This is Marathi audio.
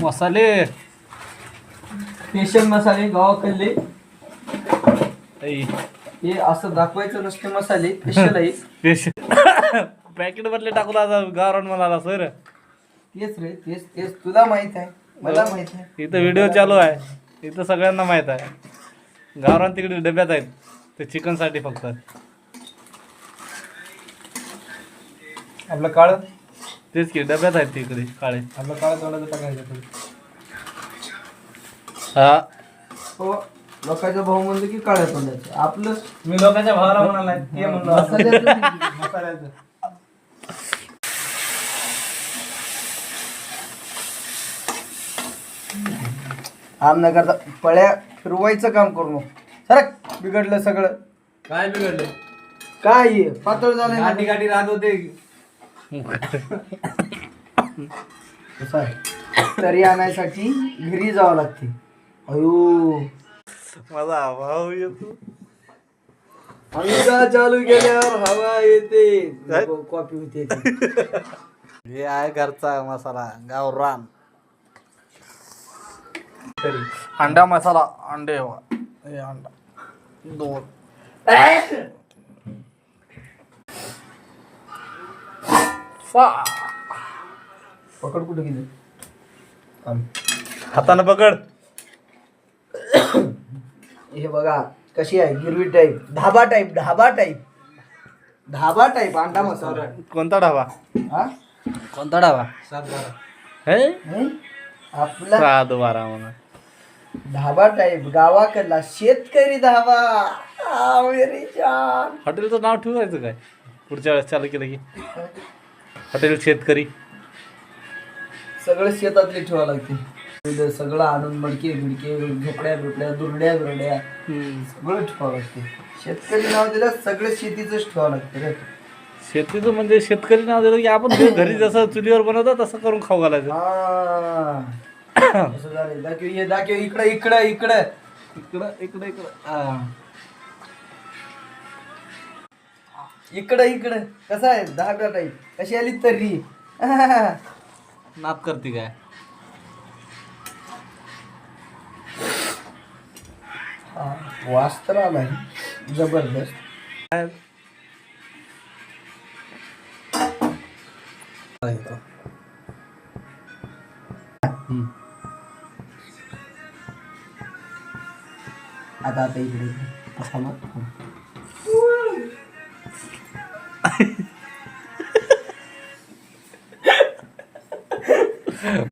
मसाले स्पेशल मसाले गावाकडले. ऐ, हे असं दाखवायचं नसते मसाले स्पेशल आहे. पॅकेट मधले टाकून आता गावरान मला सर. तेच रे तेच तेच तुला माहित आहे मला माहित आहे. इथं व्हिडिओ चालू आहे, इथं सगळ्यांना माहित आहे. गावरान तिकडे डब्यात आहेत ते चिकन साठी फक्त. आपलं काळ तेच की डब्यात आहेत तिकडे काळे. आपलं काळ तोंडाचं टाकायचं. हा हो लोकांचा भाऊ म्हणलं की काळ्या तोंडाचं आपलं. मी लोकांच्या भावाला म्हणाला ते म्हणलो मसाल्याचं. आम न करता पळ्या फिरवायचं काम करू नको. सरक बिघडलं सगळं. काय बिघडलं? काय हे? पातळ झालंय गाठी गाठी राहत होते. कसं आहे तरी आणायसाठी घरी जावं लागते. अयो माझा भाऊ येतो. पंखा चालू केल्यावर हवा येते. कॉफी होते. हे आहे घरचा मसाला गावरान. अंडा मसाला. अंडे हे अंडा 2. पकड कुठे गेली. हातानं पकड. हे बघा कशी आहे गिरवी type dhaba type dhaba type अंडा मसाला. कोणता ढाबा? हा कोणता ढाबा? हे आपला 7-12 म्हणा. ढाबा टाईप गावाकडला शेतकरी ढाबा. मेरी जान. हॉटेलचं नाव ठेवायचं काय पुढच्या वेळेस चालू केलं की? हॉटेल शेतकरी. सगळं शेतातले ठेवा लागते. सगळं आणून मडके बिडके झोपड्या बिपड्या दुरड्या बिरड्या सगळं ठेवावं लागते. शेतकरी नाव दिलं सगळं शेतीचंच ठेवावं लागतं रे. शेतीचं म्हणजे शेतकरी नाव दिलं की आपण घरी जसं चुलीवर बनवतो तसं करून खाऊ घालायचं. असं झालं. दाखव ये दाखव इकडं इकडं इकडं इकडं इकडं इकडं इकडं कसं आहे ढाबा टाईप. कशी आली तरी नाप करते काय? वास तर आलाय जबरदस्त. आता इकडे मसाला